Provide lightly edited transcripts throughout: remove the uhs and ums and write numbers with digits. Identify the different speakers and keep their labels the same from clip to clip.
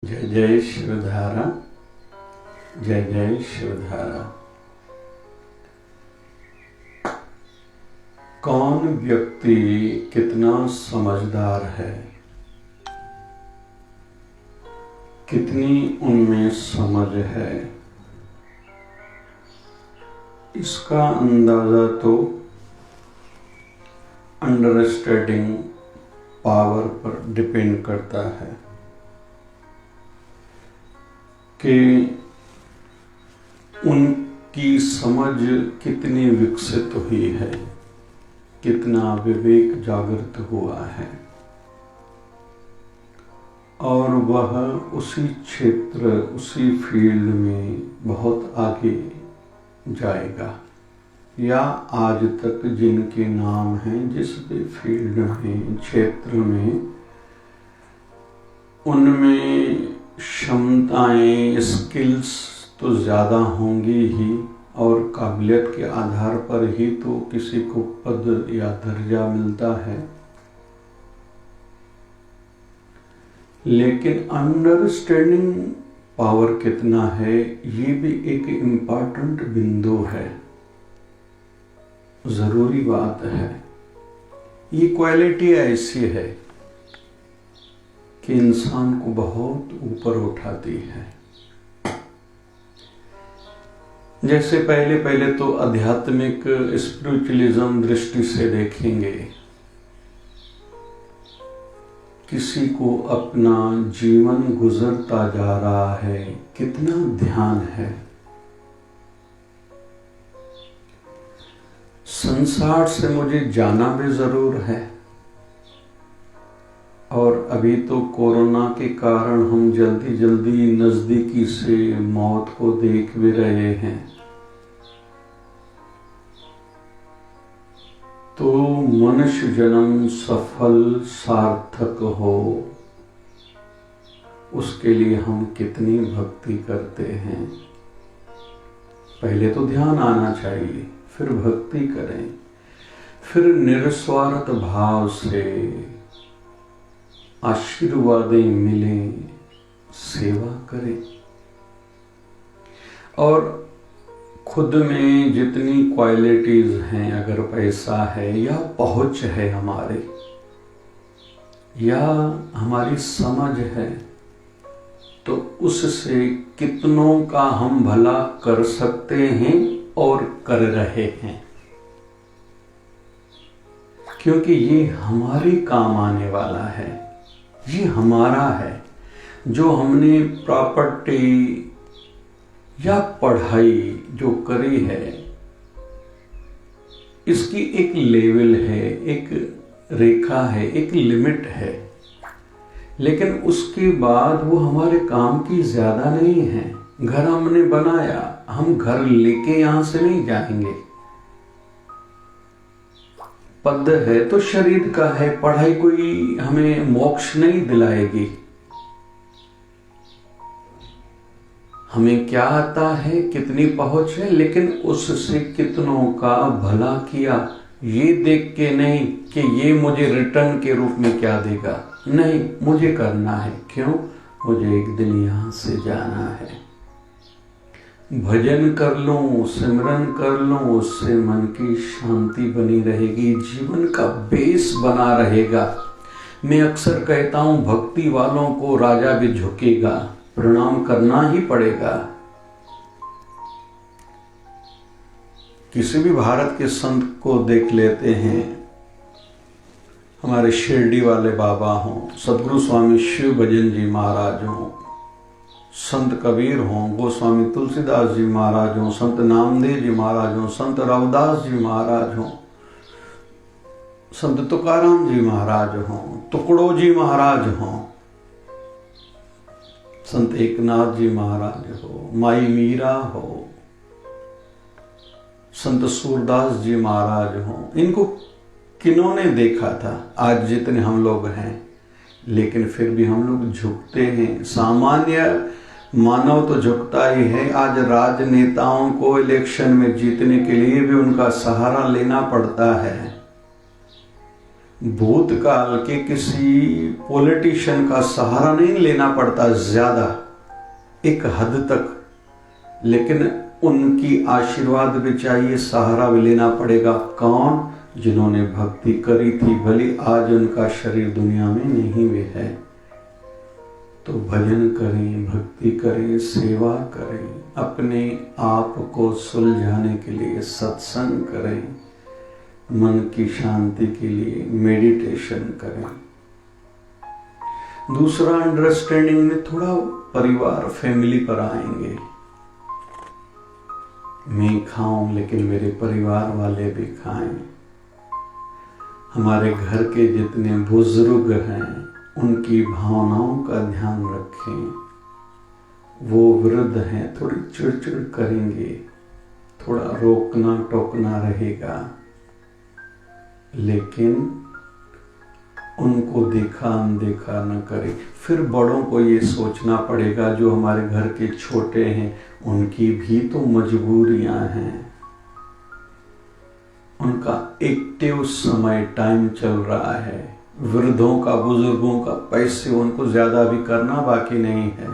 Speaker 1: जय जय शिवधारा, जय जय शिवधारा। कौन व्यक्ति कितना समझदार है, कितनी उनमें समझ है, इसका अंदाजा तो अंडरस्टैंडिंग पावर पर डिपेंड करता है कि उनकी समझ कितनी विकसित हुई है, कितना विवेक जागृत हुआ है और वह उसी क्षेत्र, उसी फील्ड में बहुत आगे जाएगा। या आज तक जिनके नाम हैं, जिस भी फील्ड में, क्षेत्र में, उनमें क्षमताएं, स्किल्स तो ज़्यादा होंगी ही और काबिलियत के आधार पर ही तो किसी को पद या दर्जा मिलता है। लेकिन अंडरस्टैंडिंग पावर कितना है, ये भी एक इम्पॉर्टेंट बिंदु है, ज़रूरी बात है। ये क्वालिटी ऐसी है कि इंसान को बहुत ऊपर उठाती है। जैसे पहले तो आध्यात्मिक स्पिरिचुअलिज्म दृष्टि से देखेंगे, किसी को अपना जीवन गुजरता जा रहा है, कितना ध्यान है, संसार से मुझे जाना भी जरूर है। और अभी तो कोरोना के कारण हम जल्दी जल्दी नजदीकी से मौत को देख भी रहे हैं। तो मनुष्य जन्म सफल सार्थक हो, उसके लिए हम कितनी भक्ति करते हैं। पहले तो ध्यान आना चाहिए, फिर भक्ति करें, फिर निस्वार्थ भाव से आशीर्वादें मिलें, सेवा करें और खुद में जितनी क्वालिटीज हैं, अगर पैसा है या पहुंच है हमारे, या हमारी समझ है, तो उससे कितनों का हम भला कर सकते हैं और कर रहे हैं, क्योंकि ये हमारे काम आने वाला है, ये हमारा है। जो हमने प्रॉपर्टी या पढ़ाई जो करी है, इसकी एक लेवल है, एक रेखा है, एक लिमिट है, लेकिन उसके बाद वो हमारे काम की ज्यादा नहीं है। घर हमने बनाया, हम घर लेके यहां से नहीं जाएंगे। पद है तो शरीर का है, पढ़ाई कोई हमें मोक्ष नहीं दिलाएगी। हमें क्या आता है, कितनी पहुंच है, लेकिन उससे कितनों का भला किया, ये देख के नहीं कि ये मुझे रिटर्न के रूप में क्या देगा। नहीं, मुझे करना है। क्यों? मुझे एक दिन यहां से जाना है। भजन कर लूं, सिमरन कर लूं, उससे मन की शांति बनी रहेगी, जीवन का बेस बना रहेगा। मैं अक्सर कहता हूं, भक्ति वालों को राजा भी झुकेगा, प्रणाम करना ही पड़ेगा। किसी भी भारत के संत को देख लेते हैं, हमारे शिरडी वाले बाबा हों, सदगुरु स्वामी शिव भजन जी महाराज हों, संत कबीर हों, गोस्वामी तुलसीदास जी महाराज हों, संत नामदेव जी महाराज हों, संत रविदास जी महाराज हों, संत तुकाराम जी महाराज हों, टुकड़ो जी महाराज हों, संत एकनाथ जी महाराज हो, माई मीरा हो, संत सूरदास जी महाराज हों, इनको किन्होंने देखा था? आज जितने हम लोग हैं, लेकिन फिर भी हम लोग झुकते हैं। सामान्य मानव तो झुकता ही है। आज राजनेताओं को इलेक्शन में जीतने के लिए भी उनका सहारा लेना पड़ता है। भूतकाल के किसी पॉलिटिशियन का सहारा नहीं लेना पड़ता, ज्यादा एक हद तक, लेकिन उनकी आशीर्वाद भी चाहिए, सहारा भी लेना पड़ेगा। कौन? जिन्होंने भक्ति करी थी, भले आज उनका शरीर दुनिया में नहीं भी है। तो भजन करें, भक्ति करें, सेवा करें, अपने आप को सुलझाने के लिए सत्संग करें, मन की शांति के लिए मेडिटेशन करें। दूसरा, अंडरस्टैंडिंग में थोड़ा परिवार, फैमिली पर आएंगे। मैं खाऊं लेकिन मेरे परिवार वाले भी खाएं। हमारे घर के जितने बुजुर्ग हैं उनकी भावनाओं का ध्यान रखें। वो वृद्ध हैं, थोड़ी चिड़चिड़ करेंगे, थोड़ा रोकना टोकना रहेगा, लेकिन उनको देखा अनदेखा न करें। फिर बड़ों को ये सोचना पड़ेगा, जो हमारे घर के छोटे हैं उनकी भी तो मजबूरियां हैं। उनका एक्टिव समय, टाइम चल रहा है। वृद्धों का, बुजुर्गों का पैसे उनको ज्यादा भी करना बाकी नहीं है।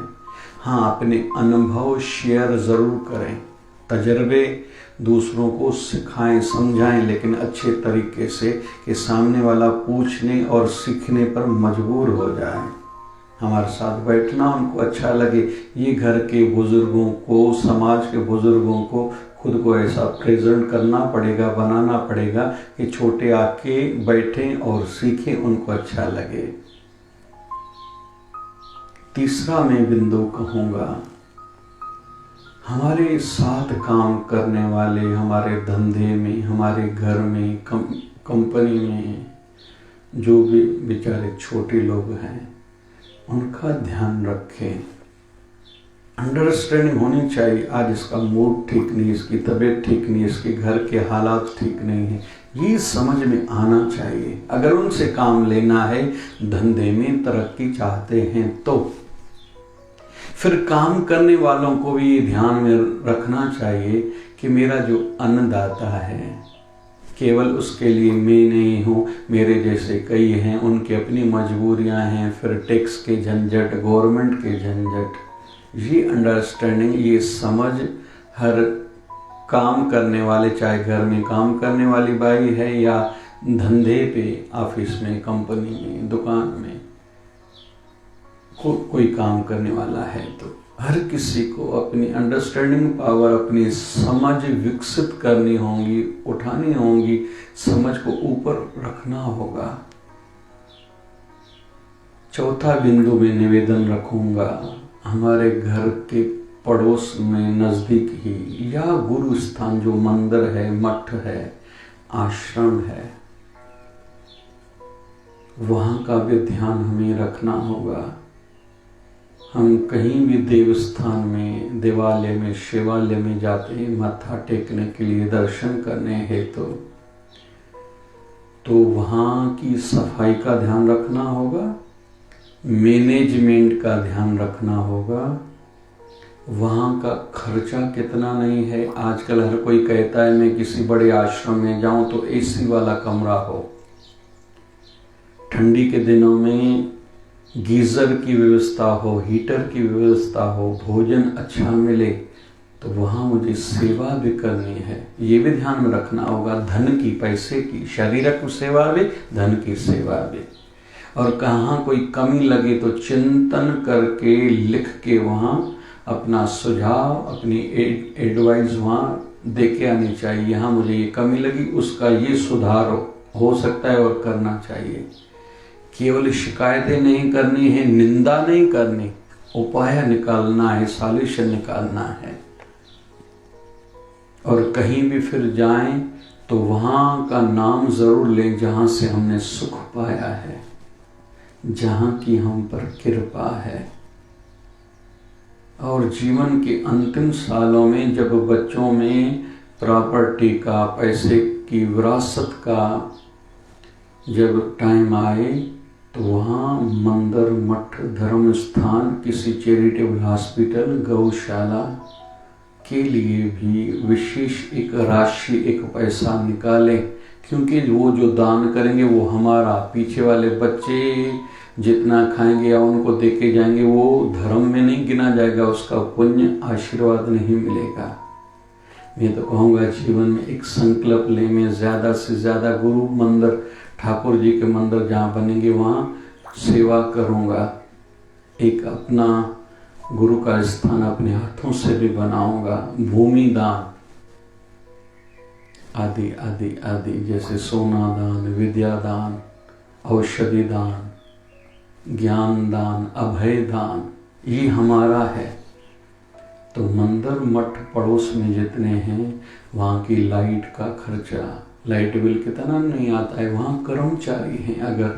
Speaker 1: हाँ, अपने अनुभव शेयर जरूर करें, तजर्बे दूसरों को सिखाएं, समझाएं, लेकिन अच्छे तरीके से, कि सामने वाला पूछने और सीखने पर मजबूर हो जाए। हमारे साथ बैठना उनको अच्छा लगे। ये घर के बुजुर्गों को, समाज के बुजुर्गों को खुद को ऐसा प्रेजेंट करना पड़ेगा, बनाना पड़ेगा कि छोटे आके बैठें और सीखें, उनको अच्छा लगे। तीसरा मैं बिंदु कहूँगा, हमारे साथ काम करने वाले, हमारे धंधे में, हमारे घर में, कंपनी में जो भी बेचारे छोटे लोग हैं उनका ध्यान रखें। अंडरस्टैंडिंग होनी चाहिए। आज इसका मूड ठीक नहीं, इसकी तबीयत ठीक नहीं, इसके घर के हालात ठीक नहीं है, ये समझ में आना चाहिए। अगर उनसे काम लेना है, धंधे में तरक्की चाहते हैं, तो फिर काम करने वालों को भी ये ध्यान में रखना चाहिए कि मेरा जो अन्नदाता है, केवल उसके लिए मैं नहीं हूँ, मेरे जैसे कई हैं, उनकी अपनी मजबूरियां हैं, फिर टैक्स के झंझट, गवर्नमेंट के झंझट। ये अंडरस्टैंडिंग, ये समझ हर काम करने वाले, चाहे घर में काम करने वाली बाई है या धंधे पे, ऑफिस में, कंपनी में, दुकान में कोई काम करने वाला है, तो हर किसी को अपनी अंडरस्टैंडिंग पावर, अपनी समझ विकसित करनी होगी, उठानी होगी, समझ को ऊपर रखना होगा। चौथा बिंदु में निवेदन रखूंगा, हमारे घर के पड़ोस में, नजदीक ही, या गुरु स्थान जो मंदिर है, मठ है, आश्रम है, वहां का भी ध्यान हमें रखना होगा। हम कहीं भी देवस्थान में, देवालय में, शिवालय में जाते हैं माथा टेकने के लिए, दर्शन करने हेतु, तो वहाँ की सफाई का ध्यान रखना होगा, मैनेजमेंट का ध्यान रखना होगा, वहाँ का खर्चा कितना नहीं है। आजकल हर कोई कहता है मैं किसी बड़े आश्रम में जाऊं तो एसी वाला कमरा हो, ठंडी के दिनों में गीजर की व्यवस्था हो, हीटर की व्यवस्था हो, भोजन अच्छा मिले, तो वहाँ मुझे सेवा भी करनी है, ये भी ध्यान में रखना होगा। धन की, पैसे की, शारीरिक सेवा भी, धन की सेवा भी। और कहाँ कोई कमी लगे तो चिंतन करके, लिख के वहाँ अपना सुझाव, अपनी एडवाइस वहाँ दे के आनी चाहिए। यहाँ मुझे ये कमी लगी, उसका ये सुधार हो सकता है और करना चाहिए। केवल शिकायतें नहीं करनी है, निंदा नहीं करनी, उपाय निकालना है, सॉल्यूशन निकालना है। और कहीं भी फिर जाएं तो वहाँ का नाम जरूर लें जहाँ से हमने सुख पाया है, जहाँ की हम पर कृपा है। और जीवन के अंतिम सालों में जब बच्चों में प्रॉपर्टी का, पैसे की विरासत का जब टाइम आए, तो वहाँ मंदिर, मठ, धर्म स्थान, किसी चैरिटेबल हॉस्पिटल, गौशाला के लिए भी विशेष एक राशि, एक पैसा निकालें क्योंकि वो जो दान करेंगे वो हमारा, पीछे वाले बच्चे जितना खाएंगे या उनको देके जाएंगे वो धर्म में नहीं गिना जाएगा, उसका पुण्य आशीर्वाद नहीं मिलेगा। मैं तो कहूँगा जीवन में एक संकल्प ले, मैं ज़्यादा से ज़्यादा गुरु मंदिर, ठाकुर जी के मंदिर जहाँ बनेंगे वहाँ सेवा करूँगा। एक अपना गुरु का स्थान अपने हाथों से भी बनाऊँगा। भूमि दान आदि आदि आदि, जैसे सोना दान, विद्या दान, औषधि दान, ज्ञान दान, अभय दान, ये हमारा है। तो मंदिर मठ पड़ोस में जितने हैं वहाँ की लाइट का खर्चा, लाइट बिल कितना नहीं आता है। वहाँ कर्मचारी हैं, अगर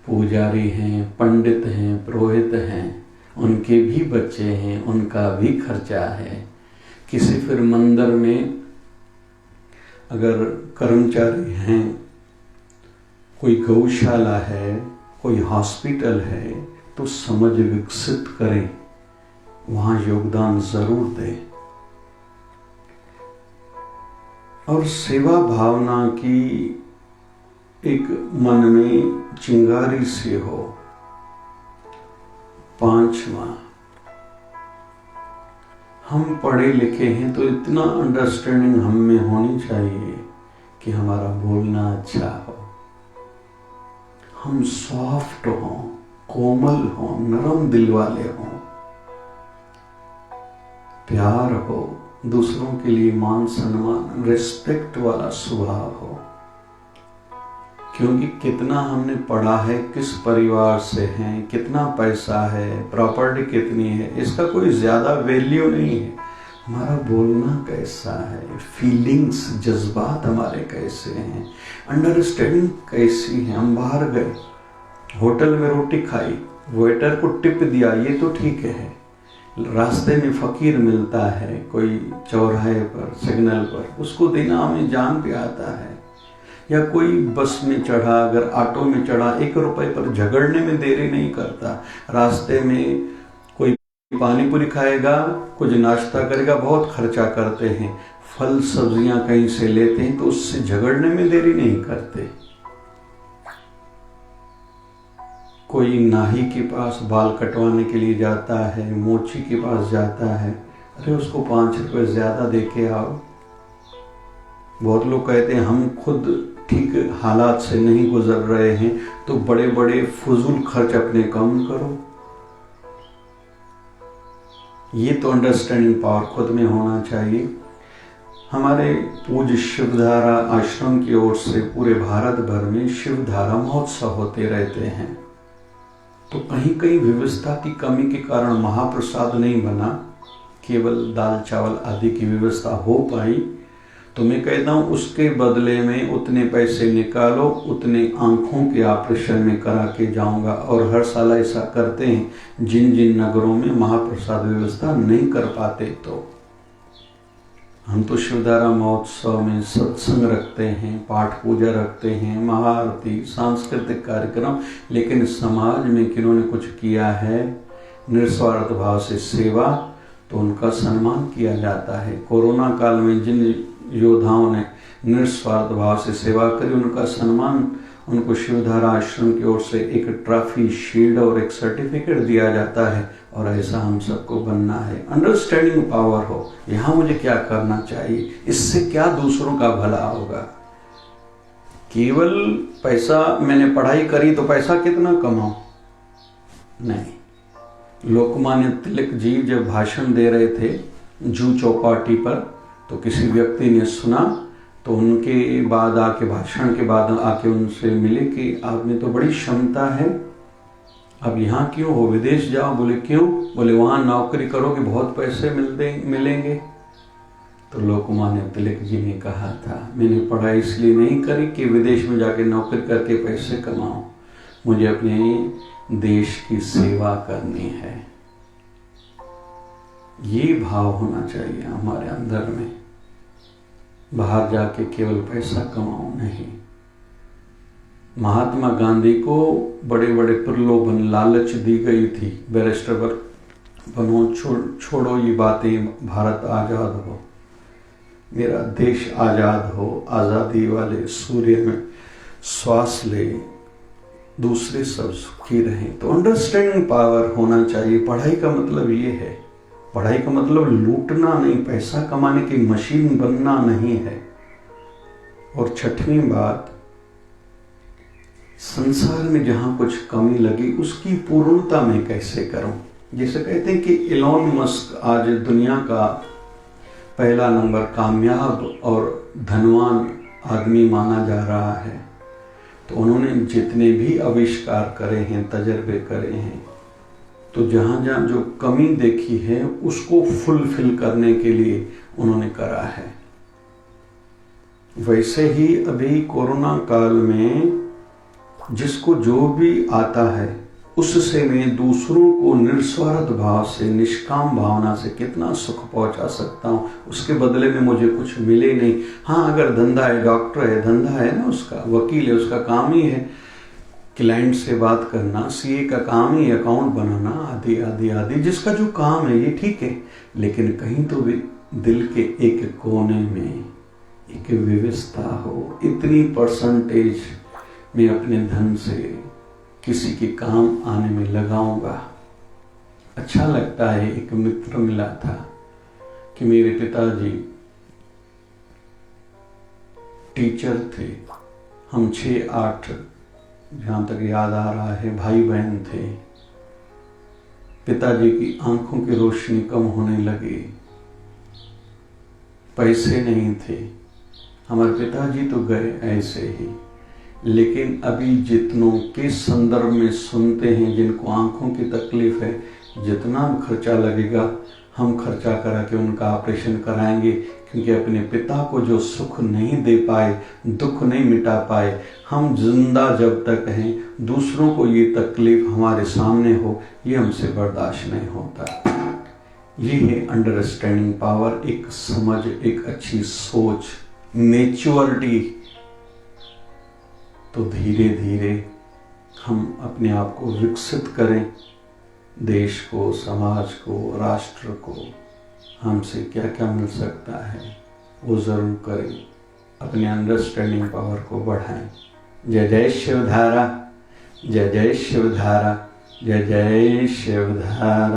Speaker 1: पुजारी हैं, पंडित हैं, पुरोहित हैं, उनके भी बच्चे हैं, उनका भी खर्चा है। किसी फिर मंदिर में अगर कर्मचारी हैं, कोई गौशाला है, कोई हॉस्पिटल है, तो समझ विकसित करें, वहाँ योगदान जरूर दें। और सेवा भावना की एक मन में चिंगारी से हो। 5वां, हम पढ़े लिखे हैं तो इतना अंडरस्टैंडिंग हम में होनी चाहिए कि हमारा बोलना अच्छा हो, हम सॉफ्ट हों, कोमल हों, नरम दिल वाले हों, प्यार हो, दूसरों के लिए मान सम्मान, रिस्पेक्ट वाला स्वभाव हो। क्योंकि कितना हमने पढ़ा है, किस परिवार से हैं, कितना पैसा है, प्रॉपर्टी कितनी है, इसका कोई ज्यादा वैल्यू नहीं है। हमारा बोलना कैसा है, फीलिंग्स, जज्बात हमारे कैसे हैं, अंडरस्टैंडिंग कैसी है। हम बाहर गए, होटल में रोटी खाई, वेटर को टिप दिया, ये तो ठीक है। रास्ते में फकीर मिलता है कोई चौराहे पर, सिग्नल पर, उसको देना हमें जान पे आता है। या कोई बस में चढ़ा, अगर ऑटो में चढ़ा, 1 रुपए पर झगड़ने में देरी नहीं करता। रास्ते में कोई पानी पूरी खाएगा, कुछ नाश्ता करेगा, बहुत खर्चा करते हैं। फल सब्जियां कहीं से लेते हैं तो उससे झगड़ने में देरी नहीं करते। कोई नाई के पास बाल कटवाने के लिए जाता है, मोची के पास जाता है, अरे उसको 5 रुपए ज्यादा दे के आओ। बहुत लोग कहते हैं हम खुद ठीक हालात से नहीं गुजर रहे हैं तो बड़े बड़े फजूल खर्च अपने कम करो। ये तो अंडरस्टैंडिंग पावर खुद में होना चाहिए। हमारे पूज्य शिवधारा आश्रम की ओर से पूरे भारत भर में शिवधारा महोत्सव होते रहते हैं। तो कहीं कहीं व्यवस्था की कमी के कारण महाप्रसाद नहीं बना, केवल दाल चावल आदि की व्यवस्था हो पाई। तो मैं कहता हूँ उसके बदले में उतने पैसे निकालो, उतने आंखों के ऑपरेशन में करा के जाऊंगा। और हर साल ऐसा करते हैं जिन जिन नगरों में महाप्रसाद व्यवस्था नहीं कर पाते। तो हम तो शिवधारा महोत्सव में सत्संग रखते हैं, पाठ पूजा रखते हैं, महाआरती, सांस्कृतिक कार्यक्रम, लेकिन समाज में किन्होंने कुछ किया है निस्वार्थ भाव से सेवा, तो उनका सम्मान किया जाता है। कोरोना काल में जिन योद्धाओं ने निस्वार्थ भाव से सेवा करी, उनका सम्मान, उनको शिवधारा आश्रम की ओर से एक ट्रॉफी, शील्ड और एक सर्टिफिकेट दिया जाता है। और ऐसा हम सबको बनना है। अंडरस्टैंडिंग पावर हो, यहाँ मुझे क्या करना चाहिए, इससे क्या दूसरों का भला होगा। केवल पैसा, मैंने पढ़ाई करी तो पैसा कितना कमाऊं, नहीं। लोकमान्य तिलक जी जब भाषण दे रहे थे जू चौपाटी पर, तो किसी व्यक्ति ने सुना, तो उनके बाद आके, भाषण के बाद आके उनसे मिले कि आप में तो बड़ी क्षमता है, अब यहाँ क्यों हो, विदेश जाओ। बोले क्यों? बोले वहाँ नौकरी करोगे बहुत पैसे मिलेंगे। तो लोकमान्य तिलक जी ने कहा था, मैंने पढ़ाई इसलिए नहीं करी कि विदेश में जाके नौकरी करके पैसे कमाऊं, मुझे अपने देश की सेवा करनी है। ये भाव होना चाहिए हमारे अंदर में, बाहर जाके केवल पैसा कमाऊं नहीं। महात्मा गांधी को बड़े बड़े प्रलोभन, लालच दी गई थी, बैरिस्टर बनो, छोड़ो ये बातें, भारत आजाद हो। मेरा देश आज़ाद हो, आज़ादी वाले सूर्य में श्वास ले, दूसरे सब सुखी रहें। तो अंडरस्टैंडिंग पावर होना चाहिए। पढ़ाई का मतलब ये है, पढ़ाई का मतलब लूटना नहीं, पैसा कमाने की मशीन बनना नहीं है। और छठवीं बात, संसार में जहां कुछ कमी लगी उसकी पूर्णता मैं कैसे करूं। जैसे कहते हैं कि इलॉन मस्क आज दुनिया का पहला नंबर कामयाब और धनवान आदमी माना जा रहा है। तो उन्होंने जितने भी आविष्कार करे हैं, तजर्बे करे हैं, तो जहाँ जहाँ जो कमी देखी है उसको फुलफिल करने के लिए उन्होंने करा है। वैसे ही अभी कोरोना काल में जिसको जो भी आता है उससे मैं दूसरों को निस्वार्थ भाव से, निष्काम भावना से कितना सुख पहुंचा सकता हूँ। उसके बदले में मुझे कुछ मिले नहीं। हाँ, अगर धंधा है, डॉक्टर है, धंधा है ना उसका, वकील है, उसका काम ही है क्लाइंट से बात करना, सीए का काम ही अकाउंट बनाना, आदि आदि आदि, जिसका जो काम है ये ठीक है। लेकिन कहीं तो भी दिल के एक कोने में एक व्यवस्था हो, इतनी परसेंटेज मैं अपने धन से किसी के काम आने में लगाऊंगा। अच्छा लगता है, एक मित्र मिला था कि मेरे पिताजी टीचर थे, हम 6-8 जहाँ तक याद आ रहा है भाई बहन थे। पिताजी की आंखों की रोशनी कम होने लगी, पैसे नहीं थे, हमारे पिताजी तो गए ऐसे ही। लेकिन अभी जितनों के संदर्भ में सुनते हैं, जिनको आंखों की तकलीफ है, जितना खर्चा लगेगा हम खर्चा करा के उनका ऑपरेशन कराएंगे, क्योंकि अपने पिता को जो सुख नहीं दे पाए, दुख नहीं मिटा पाए, हम जिंदा जब तक हैं दूसरों को ये तकलीफ हमारे सामने हो, ये हमसे बर्दाश्त नहीं होता। ये है अंडरस्टैंडिंग पावर, एक समझ, एक अच्छी सोच, मैच्योरिटी। तो धीरे धीरे हम अपने आप को विकसित करें, देश को, समाज को, राष्ट्र को हमसे क्या क्या मिल सकता है वो ज़रूर करें, अपने अंडरस्टैंडिंग पावर को बढ़ाएं। जय जय शिवधारा, जय जय शिवधारा, जय जय शिवधारा।